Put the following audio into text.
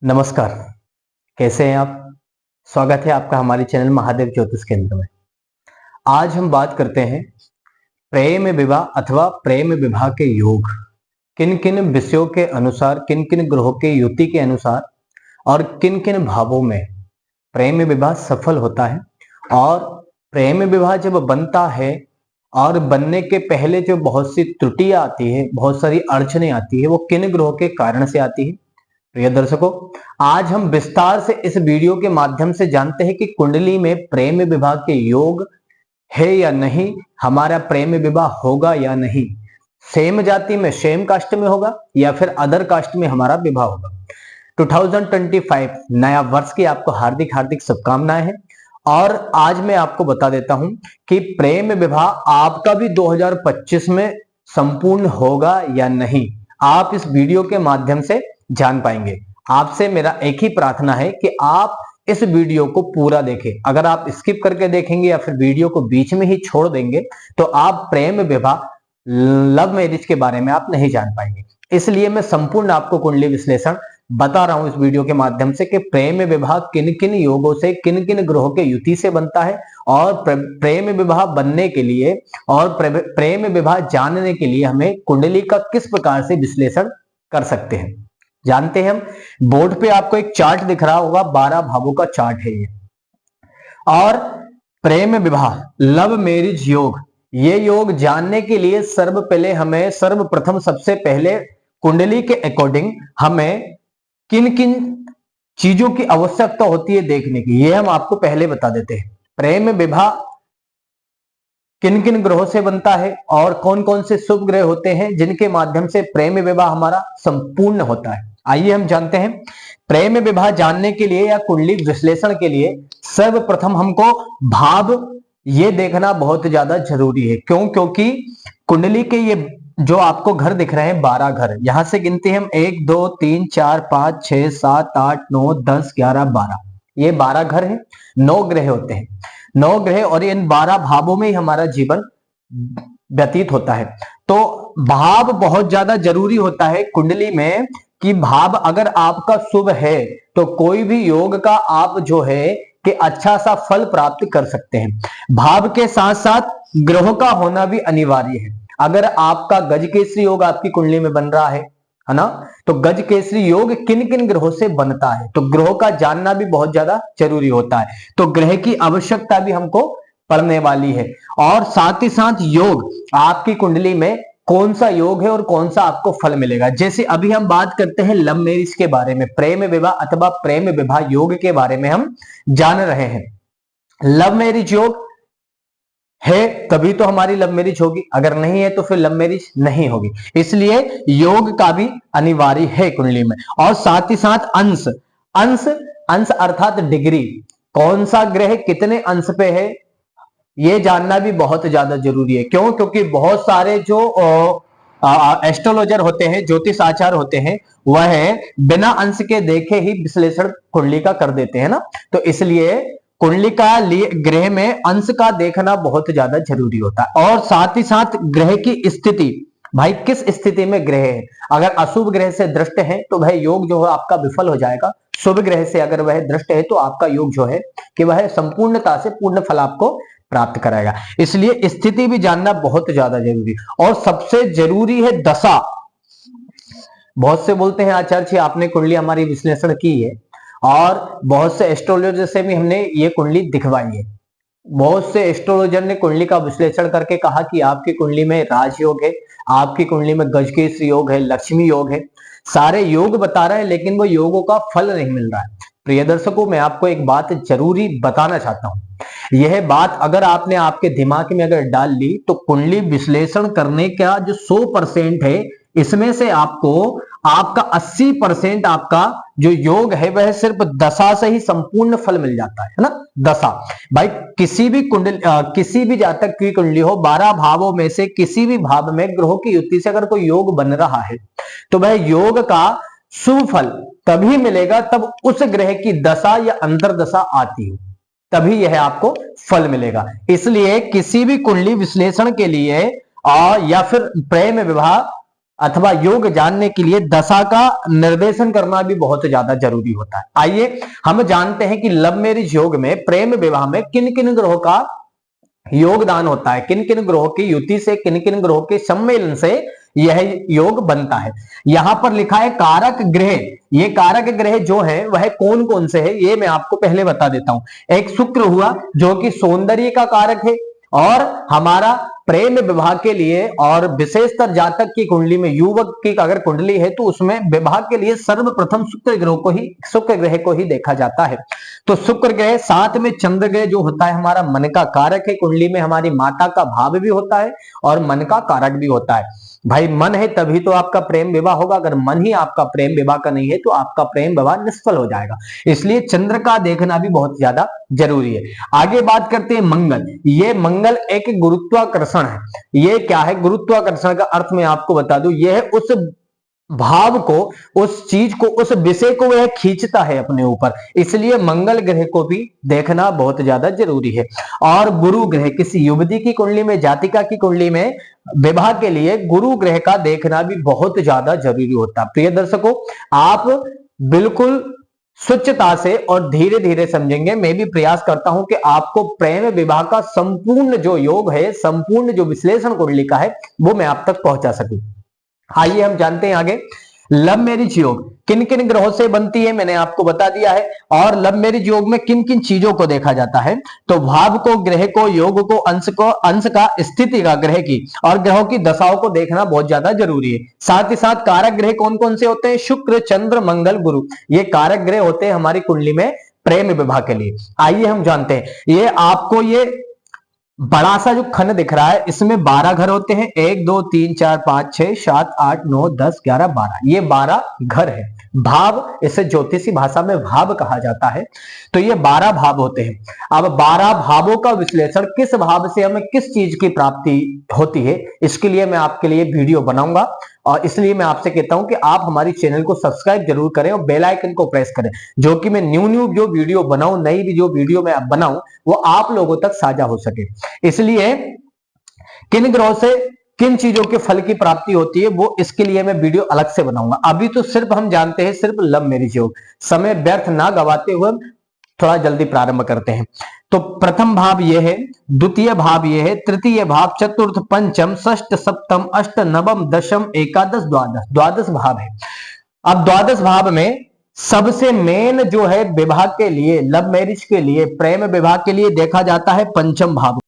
नमस्कार। कैसे हैं आप? स्वागत है आपका हमारे चैनल महादेव ज्योतिष केंद्र में। आज हम बात करते हैं प्रेम विवाह अथवा प्रेम विवाह के योग। किन किन विषयों के अनुसार, किन किन ग्रहों के युति के अनुसार और किन किन भावों में प्रेम विवाह सफल होता है, और प्रेम विवाह जब बनता है और बनने के पहले जो बहुत सी त्रुटियां आती है, बहुत सारी अड़चने आती है, वो किन ग्रहों के कारण से आती है। प्रिय दर्शकों, आज हम विस्तार से इस वीडियो के माध्यम से जानते हैं कि कुंडली में प्रेम विवाह के योग है या नहीं, हमारा प्रेम विवाह होगा या नहीं, सेम जाति में सेम कास्ट में होगा या फिर अदर कास्ट में हमारा विवाह होगा। 2025 नया वर्ष की आपको हार्दिक हार्दिक शुभकामनाएं हैं। और आज मैं आपको बता देता हूं कि प्रेम विवाह आपका भी 2025 में संपूर्ण होगा या नहीं, आप इस वीडियो के माध्यम से जान पाएंगे। आपसे मेरा एक ही प्रार्थना है कि आप इस वीडियो को पूरा देखें। अगर आप स्किप करके देखेंगे या फिर वीडियो को बीच में ही छोड़ देंगे तो आप प्रेम विवाह, लव मैरिज के बारे में आप नहीं जान पाएंगे। इसलिए मैं संपूर्ण आपको कुंडली विश्लेषण बता रहा हूं इस वीडियो के माध्यम से कि प्रेम विवाह किन किन योगों से, किन किन ग्रहों के युति से बनता है, और प्रेम विवाह बनने के लिए और प्रेम विवाह जानने के लिए हमें कुंडली का किस प्रकार से विश्लेषण कर सकते हैं, जानते हैं हम। बोर्ड पे आपको एक चार्ट दिख रहा होगा, 12 भावों का चार्ट है ये। और प्रेम विवाह, लव मैरिज योग, ये योग जानने के लिए सर्वप्रथम सबसे पहले कुंडली के अकॉर्डिंग हमें किन किन चीजों की आवश्यकता होती है देखने की, ये हम आपको पहले बता देते हैं। प्रेम विवाह किन किन ग्रहों से बनता है और कौन कौन से शुभ ग्रह होते हैं जिनके माध्यम से प्रेम विवाह हमारा संपूर्ण होता है। आइए हम जानते हैं। प्रेम विवाह जानने के लिए या कुंडली विश्लेषण के लिए सर्वप्रथम हमको भाव ये देखना बहुत ज्यादा जरूरी है। क्यों? क्योंकि कुंडली के ये जो आपको घर दिख रहे हैं, 12 घर, यहां से गिनते हैं हम 1 2 3 4 5 6 7 8 9 10 11 12, ये 12 घर हैं। 9 ग्रह होते हैं, 9 ग्रह, और इन 12 भावों में ही हमारा जीवन व्यतीत होता है। तो भाव बहुत ज्यादा जरूरी होता है कुंडली में, कि भाव अगर आपका शुभ है तो कोई भी योग का आप जो है कि अच्छा सा फल प्राप्त कर सकते हैं। भाव के साथ साथ ग्रहों का होना भी अनिवार्य है। अगर आपका गज केसरी योग आपकी कुंडली में बन रहा है ना, तो गज केसरी योग किन किन ग्रहों से बनता है, तो ग्रहों का जानना भी बहुत ज्यादा जरूरी होता है। तो ग्रह की आवश्यकता भी हमको पड़ने वाली है। और साथ ही साथ योग, आपकी कुंडली में कौन सा योग है और कौन सा आपको फल मिलेगा। जैसे अभी हम बात करते हैं लव मैरिज के बारे में, प्रेम विवाह अथवा प्रेम विवाह योग के बारे में हम जान रहे हैं। लव मैरिज योग है तभी तो हमारी लव मैरिज होगी, अगर नहीं है तो फिर लव मैरिज नहीं होगी। इसलिए योग का भी अनिवार्य है कुंडली में। और साथ ही साथ अंश, अंश अंश अर्थात डिग्री, कौन सा ग्रह कितने अंश पे है ये जानना भी बहुत ज्यादा जरूरी है। क्यों? क्योंकि बहुत सारे जो एस्ट्रोलॉजर होते हैं, ज्योतिष आचार्य होते हैं, वह बिना अंश के देखे ही विश्लेषण कुंडली का कर देते हैं ना। तो इसलिए कुंडली का लिए ग्रह में अंश का देखना बहुत ज्यादा जरूरी होता है। और साथ ही साथ ग्रह की स्थिति, भाई किस स्थिति में ग्रह है। अगर अशुभ ग्रह से दृष्ट है तो वह योग जो है आपका विफल हो जाएगा। शुभ ग्रह से अगर वह दृष्ट है तो आपका योग जो है कि वह संपूर्णता से पूर्ण फल आपको प्राप्त कराएगा। इसलिए स्थिति भी जानना बहुत ज्यादा जरूरी। और सबसे जरूरी है दशा। बहुत से बोलते हैं आचार्य जी आपने कुंडली हमारी विश्लेषण की है, और बहुत से एस्ट्रोलॉजर से भी हमने ये कुंडली दिखवाई है। बहुत से एस्ट्रोलॉजर ने कुंडली का विश्लेषण करके कहा कि आपकी कुंडली में राजयोग है, आपकी कुंडली में गजकेसरी योग है, लक्ष्मी योग है, सारे योग बता रहे हैं, लेकिन वो योगों का फल नहीं मिल रहा है। प्रिय दर्शकों, मैं आपको एक बात जरूरी बताना चाहता हूं। यह बात अगर आपने आपके दिमाग में अगर डाल ली तो कुंडली विश्लेषण करने का जो 100% है, इसमें से आपको आपका 80% आपका जो योग है वह सिर्फ दशा से ही संपूर्ण फल मिल जाता है ना। दशा, भाई किसी भी कुंडली, किसी भी जातक की कुंडली हो, 12 भावों में से किसी भी भाव में ग्रहों की युति से अगर कोई योग बन रहा है तो वह योग का शुभ फल तभी मिलेगा तब उस ग्रह की दशा या अंतरदशा आती हो, तभी यह आपको फल मिलेगा। इसलिए किसी भी कुंडली विश्लेषण के लिए या फिर प्रेम विवाह अथवा योग जानने के लिए दशा का निर्देशन करना भी बहुत ज्यादा जरूरी होता है। आइए हम जानते हैं कि लव मैरिज योग में, प्रेम विवाह में किन किन ग्रहों का योगदान होता है, किन किन ग्रहों की युति से, किन किन ग्रहों के सम्मेलन से यह योग बनता है। यहां पर लिखा है कारक ग्रह। ये कारक ग्रह जो है वह कौन कौन से हैं ये मैं आपको पहले बता देता हूं। एक शुक्र हुआ जो कि सौंदर्य का कारक है, और हमारा प्रेम विवाह के लिए, और विशेषतर जातक की कुंडली में, युवक की अगर कुंडली है तो उसमें विवाह के लिए सर्वप्रथम शुक्र ग्रह को ही देखा जाता है। तो शुक्र ग्रह, साथ में चंद्र ग्रह जो होता है हमारा मन का कारक है, कुंडली में हमारी माता का भाव भी होता है और मन का कारक भी होता है। भाई मन है तभी तो आपका प्रेम विवाह होगा, अगर मन ही आपका प्रेम विवाह का नहीं है तो आपका प्रेम विवाह निष्फल हो जाएगा। इसलिए चंद्र का देखना भी बहुत ज्यादा जरूरी है। आगे बात करते हैं मंगल। ये मंगल एक गुरुत्वाकर्षण है। ये क्या है? गुरुत्वाकर्षण का अर्थ मैं आपको बता दूं, यह उस भाव को, उस चीज को, उस विषय को वह खींचता है अपने ऊपर, इसलिए मंगल ग्रह को भी देखना बहुत ज्यादा जरूरी है। और गुरु ग्रह, किसी युवती की कुंडली में, जातिका की कुंडली में विवाह के लिए गुरु ग्रह का देखना भी बहुत ज्यादा जरूरी होता है। प्रिय दर्शकों, आप बिल्कुल स्वच्छता से और धीरे धीरे समझेंगे। मैं भी प्रयास करता हूं कि आपको प्रेम विवाह का संपूर्ण जो योग है, संपूर्ण जो विश्लेषण कुंडली का है, वो मैं आप तक पहुंचा सकूं। आइए हम जानते हैं आगे। लव मैरिज योग किन किन ग्रहों से बनती है मैंने आपको बता दिया है। और लव मैरिज योग में किन किन चीजों को देखा जाता है, तो भाव को, ग्रह को, योग को, अंश का, स्थिति का, ग्रह की और ग्रहों की दशाओं को देखना बहुत ज्यादा जरूरी है। साथ ही साथ कारक ग्रह कौन कौन से होते हैं? शुक्र, चंद्र, मंगल, गुरु, ये कारक ग्रह होते हैं हमारी कुंडली में प्रेम विवाह के लिए। आइए हम जानते हैं। ये आपको ये बड़ा सा जो खंड दिख रहा है, इसमें 12 घर होते हैं। 1 2 3 4 5 6 7 8 9 10 11 12, ये 12 घर है। भाव, इसे ज्योतिषी भाषा में भाव कहा जाता है। तो ये 12 भाव होते हैं। अब 12 भावों का विश्लेषण, किस भाव से हमें किस चीज की प्राप्ति होती है, इसके लिए मैं आपके लिए वीडियो बनाऊंगा। और इसलिए मैं आपसे कहता हूं कि आप हमारी चैनल को सब्सक्राइब जरूर करें और बेल आइकन को प्रेस करें, जो कि मैं न्यू जो वीडियो बनाऊं, नई भी जो वीडियो मैं बनाऊं, वो आप लोगों तक साझा हो सके। इसलिए किन ग्रहों से किन चीजों के फल की प्राप्ति होती है, वो इसके लिए मैं वीडियो अलग से बनाऊंगा। अभी तो सिर्फ हम जानते हैं सिर्फ लव मैरिज योग। समय व्यर्थ ना गवाते हुए थोड़ा जल्दी प्रारंभ करते हैं। तो प्रथम भाव यह है, द्वितीय भाव यह है, तृतीय भाव, चतुर्थ, पंचम, षष्ठ, सप्तम, अष्ट, नवम, दशम, एकादश, द्वादश, द्वादश भाव है। अब द्वादश भाव में सबसे मेन जो है विवाह के लिए, लव मैरिज के लिए, प्रेम विवाह के लिए देखा जाता है पंचम भाव।